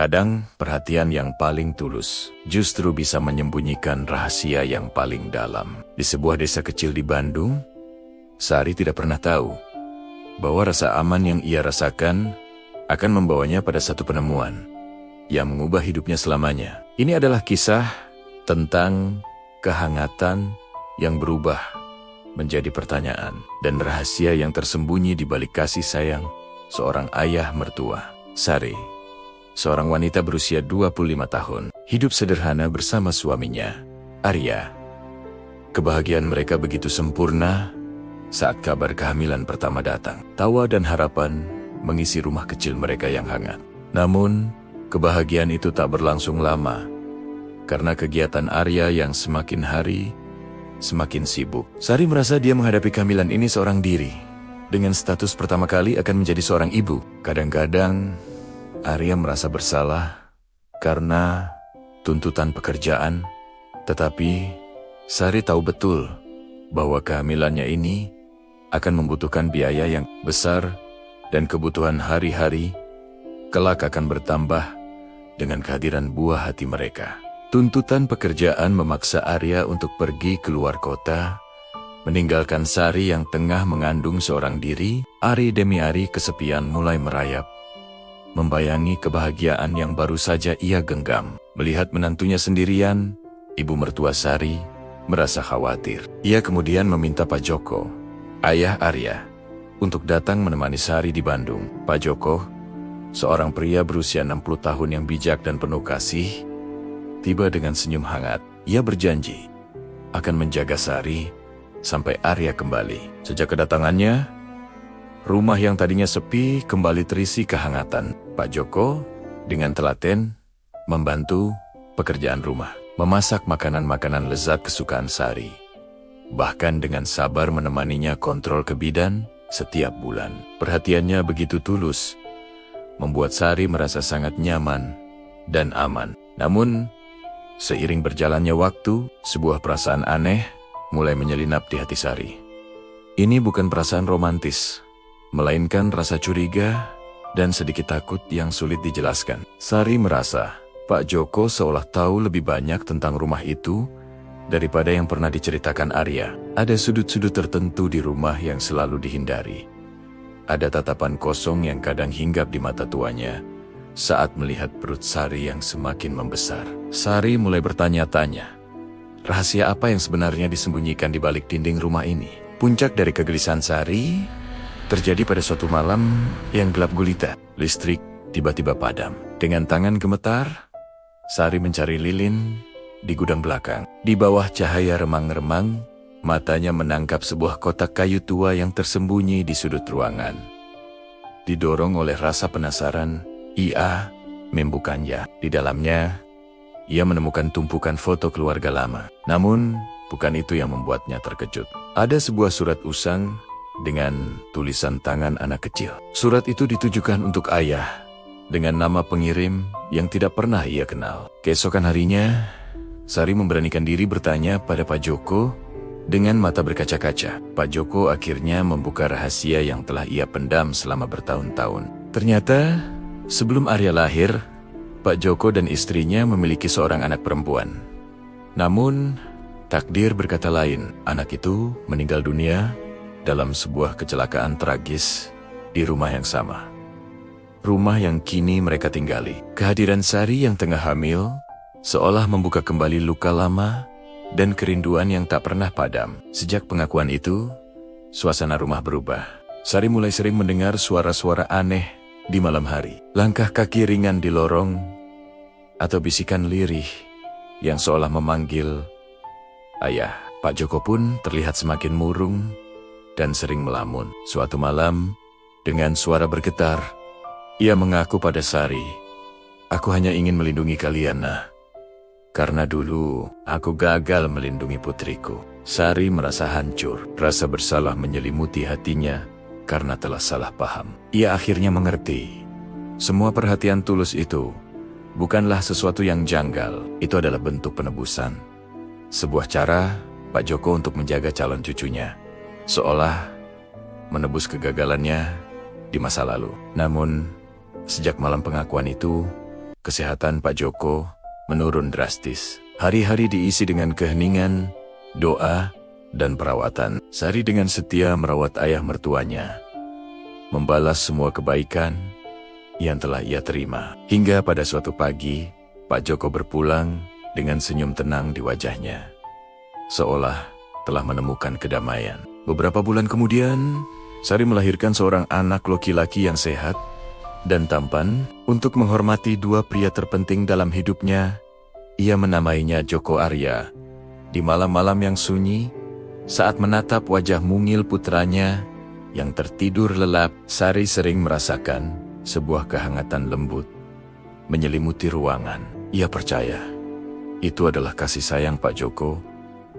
Terkadang, perhatian yang paling tulus justru bisa menyembunyikan rahasia yang paling dalam. Di sebuah desa kecil di Bandung, Sari tidak pernah tahu bahwa rasa aman yang ia rasakan akan membawanya pada satu penemuan yang mengubah hidupnya selamanya. Ini adalah kisah tentang kehangatan yang berubah menjadi pertanyaan dan rahasia yang tersembunyi di balik kasih sayang seorang ayah mertua. Sari, seorang wanita berusia 25 tahun, hidup sederhana bersama suaminya, Arya. Kebahagiaan mereka begitu sempurna saat kabar kehamilan pertama datang. Tawa dan harapan mengisi rumah kecil mereka yang hangat. Namun, kebahagiaan itu tak berlangsung lama karena kegiatan Arya yang semakin hari semakin sibuk. Sari merasa dia menghadapi kehamilan ini seorang diri, dengan status pertama kali akan menjadi seorang ibu. Kadang-kadang, Arya merasa bersalah karena tuntutan pekerjaan, tetapi Sari tahu betul bahwa kehamilannya ini akan membutuhkan biaya yang besar dan kebutuhan hari-hari kelak akan bertambah dengan kehadiran buah hati mereka. Tuntutan pekerjaan memaksa Arya untuk pergi keluar kota, meninggalkan Sari yang tengah mengandung seorang diri. Hari demi hari kesepian mulai merayap, membayangi kebahagiaan yang baru saja ia genggam. Melihat menantunya sendirian, ibu mertua Sari merasa khawatir. Ia kemudian meminta Pak Joko, ayah Arya, untuk datang menemani Sari di Bandung. Pak Joko, seorang pria berusia 60 tahun yang bijak dan penuh kasih, tiba dengan senyum hangat. Ia berjanji akan menjaga Sari sampai Arya kembali. Sejak kedatangannya, rumah yang tadinya sepi kembali terisi kehangatan. Pak Joko dengan telaten membantu pekerjaan rumah, memasak makanan-makanan lezat kesukaan Sari, bahkan dengan sabar menemaninya kontrol ke bidan setiap bulan. Perhatiannya begitu tulus, membuat Sari merasa sangat nyaman dan aman. Namun, seiring berjalannya waktu, sebuah perasaan aneh mulai menyelinap di hati Sari. Ini bukan perasaan romantis, melainkan rasa curiga dan sedikit takut yang sulit dijelaskan. Sari merasa Pak Joko seolah tahu lebih banyak tentang rumah itu daripada yang pernah diceritakan Arya. Ada sudut-sudut tertentu di rumah yang selalu dihindari. Ada tatapan kosong yang kadang hinggap di mata tuanya saat melihat perut Sari yang semakin membesar. Sari mulai bertanya-tanya, rahasia apa yang sebenarnya disembunyikan di balik dinding rumah ini? Puncak dari kegelisahan Sari terjadi pada suatu malam yang gelap gulita. Listrik tiba-tiba padam. Dengan tangan gemetar, Sari mencari lilin di gudang belakang. Di bawah cahaya remang-remang, matanya menangkap sebuah kotak kayu tua yang tersembunyi di sudut ruangan. Didorong oleh rasa penasaran, ia membukanya. Di dalamnya, ia menemukan tumpukan foto keluarga lama. Namun, bukan itu yang membuatnya terkejut. Ada sebuah surat usang dengan tulisan tangan anak kecil. Surat itu ditujukan untuk ayah, dengan nama pengirim yang tidak pernah ia kenal. Keesokan harinya, Sari memberanikan diri bertanya pada Pak Joko dengan mata berkaca-kaca. Pak Joko akhirnya membuka rahasia yang telah ia pendam selama bertahun-tahun. Ternyata, sebelum Arya lahir, Pak Joko dan istrinya memiliki seorang anak perempuan. Namun, takdir berkata lain. Anak itu meninggal dunia dalam sebuah kecelakaan tragis di rumah yang sama. Rumah yang kini mereka tinggali. Kehadiran Sari yang tengah hamil seolah membuka kembali luka lama dan kerinduan yang tak pernah padam. Sejak pengakuan itu, suasana rumah berubah. Sari mulai sering mendengar suara-suara aneh di malam hari. Langkah kaki ringan di lorong, atau bisikan lirih yang seolah memanggil ayah. Pak Joko pun terlihat semakin murung dan sering melamun. Suatu malam, dengan suara bergetar, ia mengaku pada Sari, "Aku hanya ingin melindungi kalian, nah. Karena dulu, aku gagal melindungi putriku." Sari merasa hancur. Rasa bersalah menyelimuti hatinya karena telah salah paham. Ia akhirnya mengerti, semua perhatian tulus itu bukanlah sesuatu yang janggal. Itu adalah bentuk penebusan. Sebuah cara Pak Joko untuk menjaga calon cucunya, seolah menebus kegagalannya di masa lalu. Namun, sejak malam pengakuan itu, kesehatan Pak Joko menurun drastis. Hari-hari diisi dengan keheningan, doa, dan perawatan. Sari dengan setia merawat ayah mertuanya, membalas semua kebaikan yang telah ia terima. Hingga pada suatu pagi, Pak Joko berpulang dengan senyum tenang di wajahnya, seolah telah menemukan kedamaian. Beberapa bulan kemudian, Sari melahirkan seorang anak laki-laki yang sehat dan tampan. Untuk menghormati dua pria terpenting dalam hidupnya, ia menamainya Joko Arya. Di malam-malam yang sunyi, saat menatap wajah mungil putranya yang tertidur lelap, Sari sering merasakan sebuah kehangatan lembut menyelimuti ruangan. Ia percaya itu adalah kasih sayang Pak Joko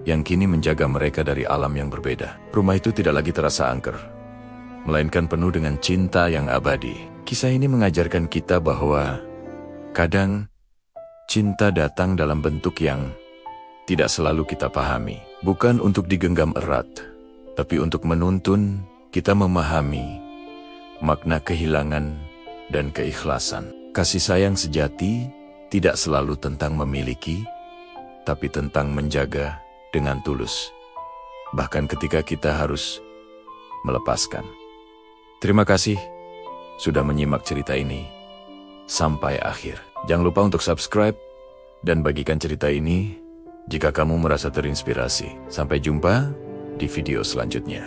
yang kini menjaga mereka dari alam yang berbeda. Rumah itu tidak lagi terasa angker, melainkan penuh dengan cinta yang abadi. Kisah ini mengajarkan kita bahwa kadang cinta datang dalam bentuk yang tidak selalu kita pahami. Bukan untuk digenggam erat, tapi untuk menuntun kita memahami makna kehilangan dan keikhlasan. Kasih sayang sejati tidak selalu tentang memiliki, tapi tentang menjaga dengan tulus, bahkan ketika kita harus melepaskan. Terima kasih sudah menyimak cerita ini sampai akhir. Jangan lupa untuk subscribe dan bagikan cerita ini jika kamu merasa terinspirasi. Sampai jumpa di video selanjutnya.